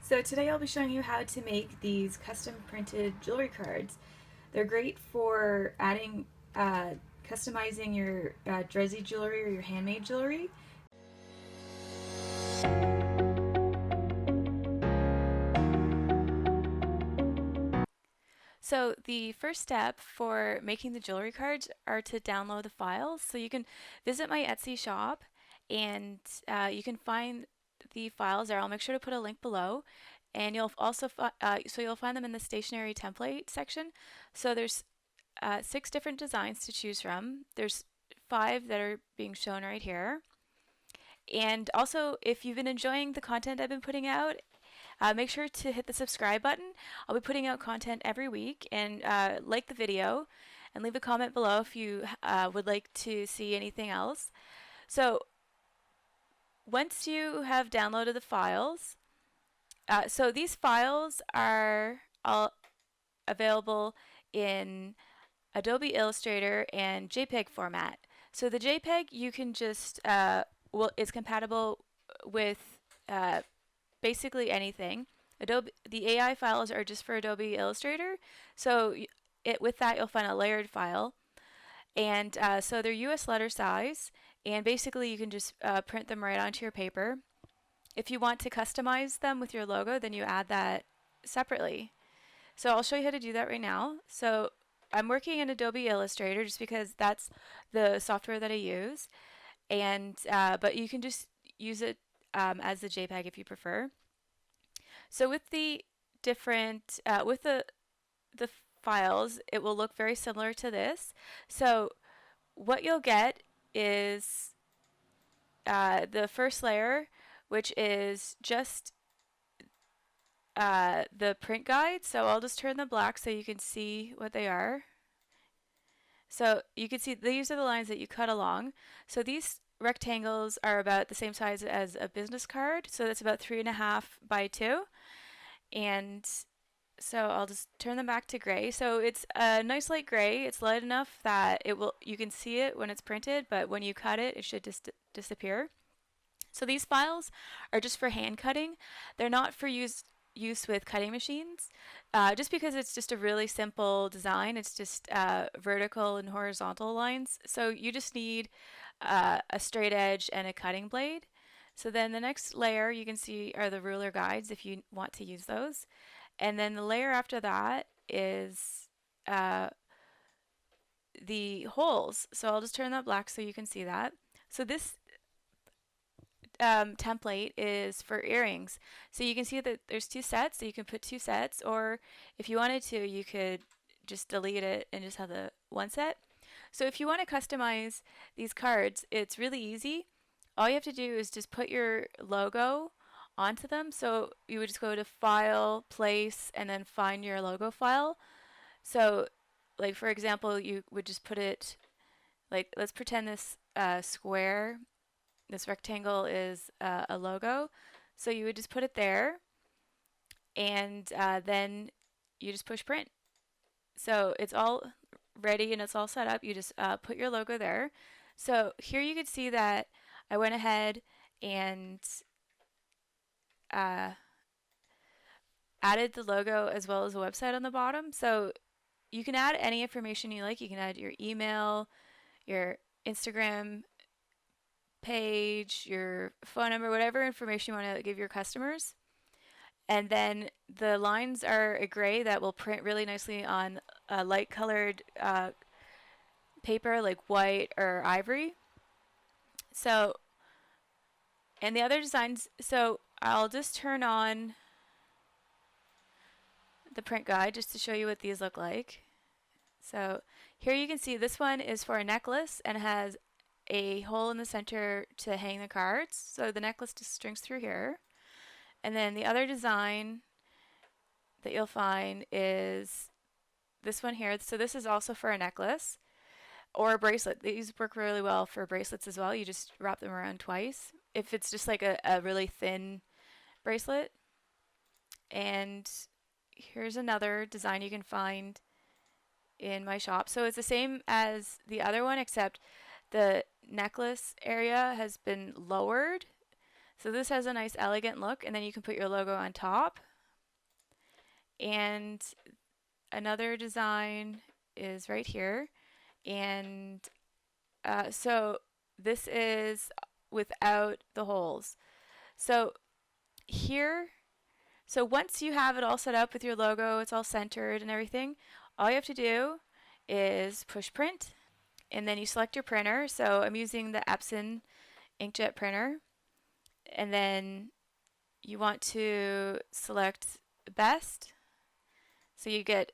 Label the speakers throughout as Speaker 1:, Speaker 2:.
Speaker 1: So today I'll be showing you how to make these custom printed jewelry cards. They're great for adding, customizing your dressy jewelry or your handmade jewelry. So the first step for making the jewelry cards are to download the files. So you can visit my Etsy shop and you can find the files there. I'll make sure to put a link below. And you'll also you'll find them in the stationery template section. So there's 6 different designs to choose from. There's 5 that are being shown right here. And also, if you've been enjoying the content I've been putting out, make sure to hit the subscribe button. I'll be putting out content every week, and like the video and leave a comment below if you would like to see anything else. So once you have downloaded the files, so these files are all available in Adobe Illustrator and JPEG format. So the JPEG you can just, it's compatible with basically anything. The AI files are just for Adobe Illustrator. So with that you'll find a layered file. And so they're US letter size, and basically you can just print them right onto your paper. If you want to customize them with your logo, then you add that separately. So I'll show you how to do that right now. So I'm working in Adobe Illustrator just because that's the software that I use, and but you can just use it as a JPEG if you prefer. So with the different with the files, it will look very similar to this. So what you'll get is the first layer, which is just the print guide. So I'll just turn them black so you can see what they are. So you can see these are the lines that you cut along. So these rectangles are about the same size as a business card. So that's about 3.5 by 2. And so I'll just turn them back to gray. So it's a nice light gray. It's light enough that you can see it when it's printed, but when you cut it, it should just disappear. So these files are just for hand cutting. They're not for use with cutting machines, just because it's just a really simple design. It's just vertical and horizontal lines. So you just need a straight edge and a cutting blade. So then the next layer you can see are the ruler guides if you want to use those. And then the layer after that is the holes. So I'll just turn that black so you can see that. So this template is for earrings. So you can see that there's 2 sets, so you can put 2 sets, or if you wanted to, you could just delete it and just have the 1 set. So if you want to customize these cards, it's really easy. All you have to do is just put your logo onto them. So you would just go to File, Place, and then find your logo file. So like for example, you would just put it, like let's pretend this square, this rectangle is a logo. So you would just put it there, and then you just push print. So it's all ready and it's all set up. You just put your logo there. So here you can see that I went ahead and added the logo as well as a website on the bottom. So you can add any information you like. You can add your email, your Instagram page, your phone number, whatever information you want to give your customers. And then the lines are a gray that will print really nicely on a light colored paper like white or ivory. So, and the other designs, so I'll just turn on the print guide just to show you what these look like. So here you can see this one is for a necklace and has a hole in the center to hang the cards. So the necklace just strings through here. And then the other design that you'll find is this one here. So this is also for a necklace or a bracelet. These work really well for bracelets as well. You just wrap them around twice if it's just like a really thin bracelet. And here's another design you can find in my shop. So it's the same as the other one, except the necklace area has been lowered. So this has a nice elegant look, and then you can put your logo on top. And another design is right here. And so this is without the holes. So here, so once you have it all set up with your logo, it's all centered and everything, all you have to do is push print, and then you select your printer. So I'm using the Epson inkjet printer, and then you want to select best, so you get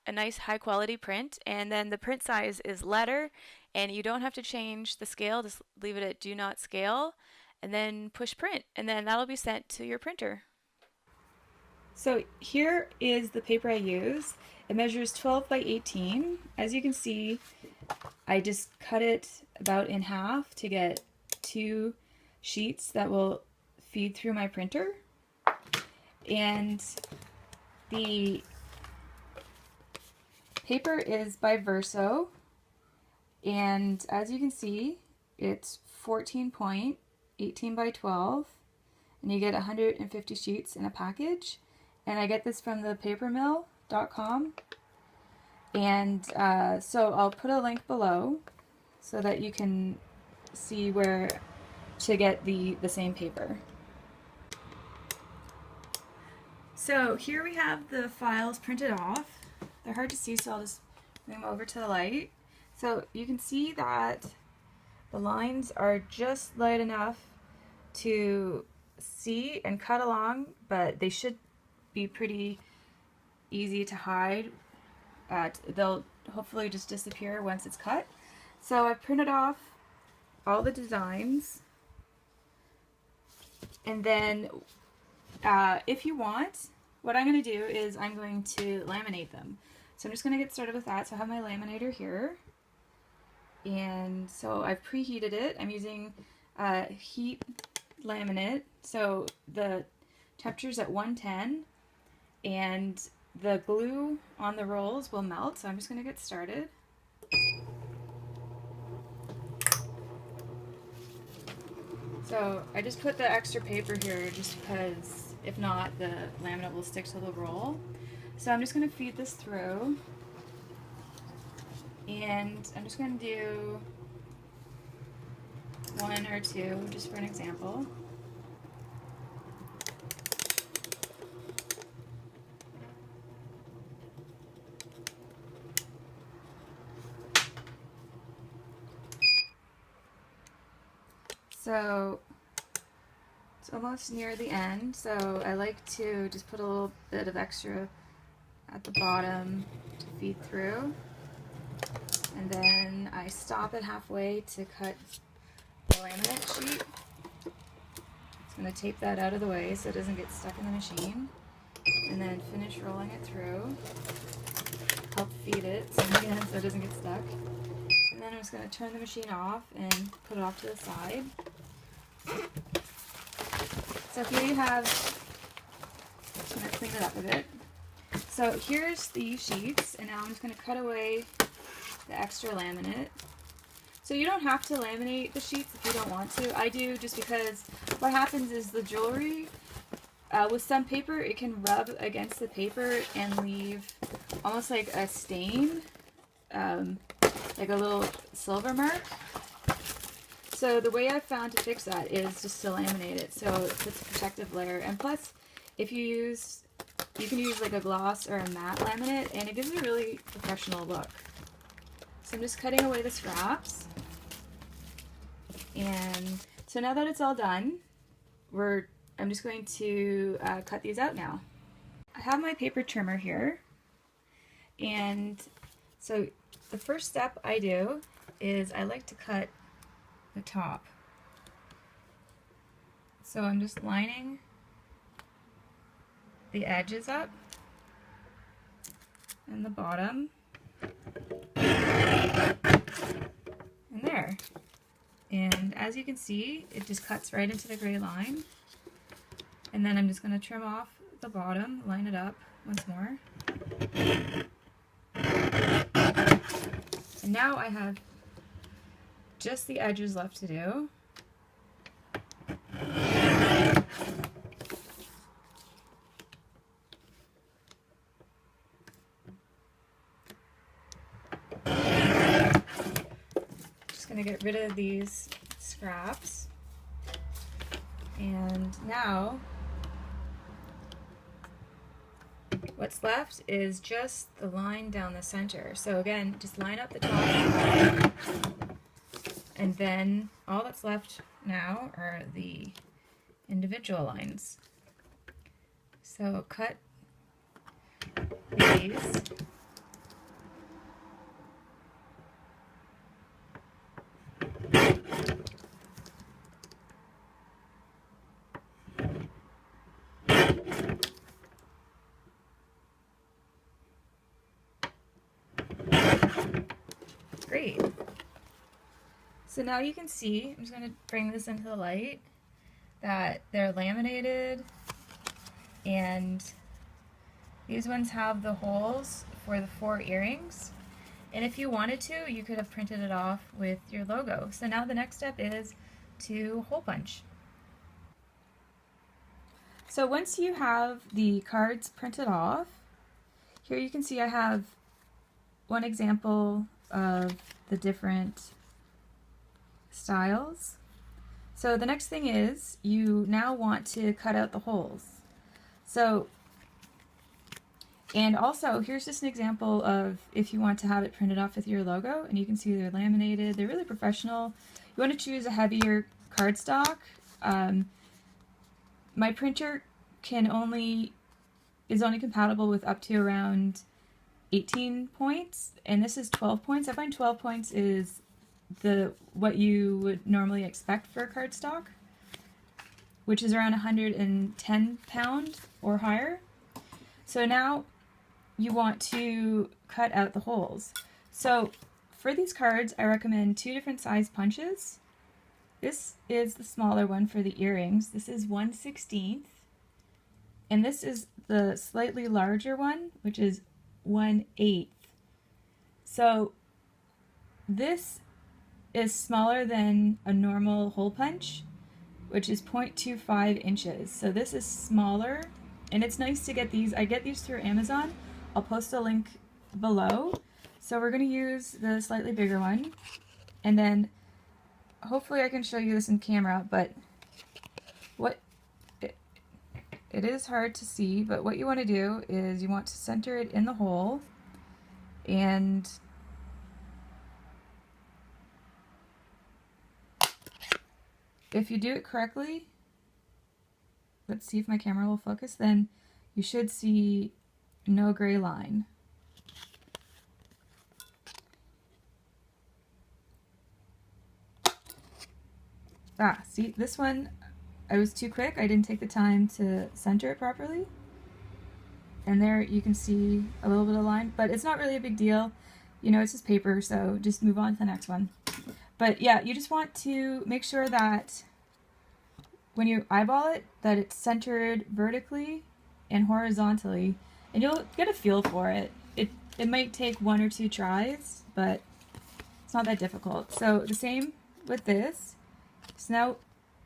Speaker 1: a nice high quality print, and then the print size is letter, and you don't have to change the scale, just leave it at do not scale, and then push print, and then that'll be sent to your printer. So here is the paper I use. It measures 12 by 18. As you can see, I just cut it about in half to get 2 sheets that will feed through my printer. And the paper is by Verso, and as you can see, it's 14 point, 18 by 12, and you get 150 sheets in a package. And I get this from the papermill.com, and so I'll put a link below so that you can see where to get the same paper. So here we have the files printed off. They're hard to see, so I'll just bring them over to the light. So you can see that the lines are just light enough to see and cut along, but they should be pretty easy to hide. They'll hopefully just disappear once it's cut. So I've printed off all the designs, and then if you want, what I'm going to do is I'm going to laminate them. So I'm just going to get started with that. So I have my laminator here, and so I've preheated it. I'm using heat laminate, so the temperature's at 110, and the glue on the rolls will melt. So I'm just going to get started. So I just put the extra paper here just because if not, the laminate will stick to the roll. So I'm just going to feed this through, and I'm just going to do 1 or 2 just for an example. So it's almost near the end, so I like to just put a little bit of extra at the bottom to feed through, and then I stop it halfway to cut the laminate sheet. I'm going to tape that out of the way so it doesn't get stuck in the machine, and then finish rolling it through, help feed it so it doesn't get stuck. And then I'm just going to turn the machine off and put it off to the side. So here you have, I'm going to clean it up a bit. So here's the sheets, and now I'm just going to cut away the extra laminate. So you don't have to laminate the sheets if you don't want to. I do, just because what happens is the jewelry, with some paper, it can rub against the paper and leave almost like a stain, like a little silver mark. So the way I've found to fix that is just to laminate it, so it puts a protective layer. And plus, if you can use like a gloss or a matte laminate, and it gives a really professional look. So I'm just cutting away the scraps. And so now that it's all done, I'm just going to cut these out now. I have my paper trimmer here, and so the first step I do is I like to cut the top. So I'm just lining the edges up and the bottom, and there. And as you can see, it just cuts right into the gray line. And then I'm just going to trim off the bottom, line it up once more. And now I have just the edges left to do. going to get rid of these scraps. And now what's left is just the line down the center. So again, just line up the top, and then all that's left now are the individual lines. So cut these. Great. So now you can see, I'm just going to bring this into the light, that they're laminated, and these ones have the holes for the 4 earrings. And if you wanted to, you could have printed it off with your logo. So now the next step is to hole punch. So once you have the cards printed off, here you can see I have one example of the different styles. So the next thing is you now want to cut out the holes. So, and also here's just an example of if you want to have it printed off with your logo, and you can see they're laminated, they're really professional. You want to choose a heavier cardstock. My printer is only compatible with up to around 18 points, and this is 12 points. I find 12 points is what you would normally expect for a cardstock, which is around 110 pound or higher. So now you want to cut out the holes. So for these cards, I recommend 2 different size punches. This is the smaller one for the earrings. This is 1/16, and this is the slightly larger one, which is 1/8. So this is smaller than a normal hole punch, which is 0.25 inches. So this is smaller, and it's nice to get these. I get these through Amazon. I'll post a link below. So we're going to use the slightly bigger one, and then hopefully I can show you this in camera, but it is hard to see, but what you want to do is you want to center it in the hole, and if you do it correctly, let's see if my camera will focus, then you should see no gray line. See, this one, I was too quick. I didn't take the time to center it properly. And there you can see a little bit of line, but it's not really a big deal. You know, it's just paper, so just move on to the next one. But yeah, you just want to make sure that when you eyeball it, that it's centered vertically and horizontally, and you'll get a feel for it. It might take 1 or 2 tries, but it's not that difficult. So the same with this. So now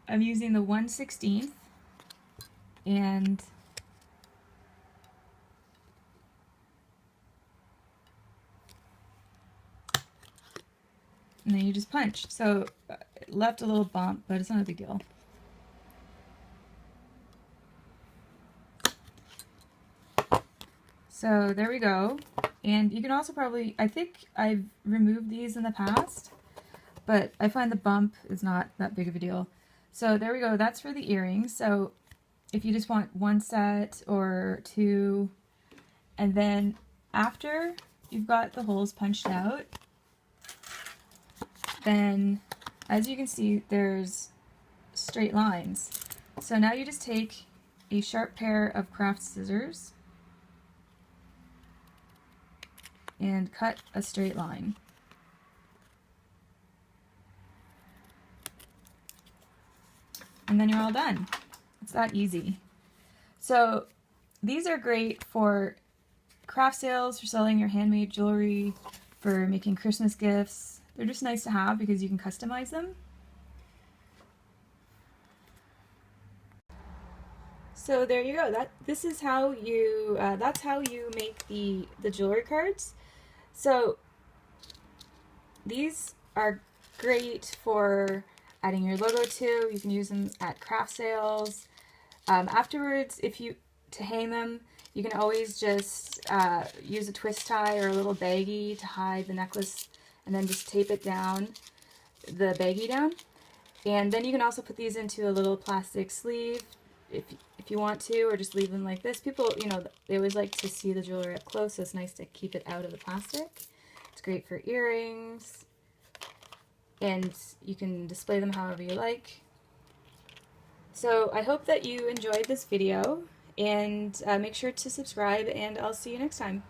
Speaker 1: I'm using the 1/16, and then you just punch. So it left a little bump, but it's not a big deal. So there we go. And you can also probably, I think I've removed these in the past, but I find the bump is not that big of a deal. So there we go, that's for the earrings. So if you just want 1 set or 2, and then after you've got the holes punched out, then as you can see, there's straight lines. So now you just take a sharp pair of craft scissors and cut a straight line. And then you're all done. It's that easy. So these are great for craft sales, for selling your handmade jewelry, for making Christmas gifts. They're just nice to have because you can customize them. So there you go. This is how you that's how you make the jewelry cards. So these are
Speaker 2: great for adding your logo to. You can use them at craft sales. Afterwards, to hang them, you can always just use a twist tie or a little baggie to hide the necklace, and then just tape it down, the baggie down. And then you can also put these into a little plastic sleeve if you want to, or just leave them like this. People, they always like to see the jewelry up close, so it's nice to keep it out of the plastic. It's great for earrings, and you can display them however you like. So I hope that you enjoyed this video, and make sure to subscribe, and I'll see you next time.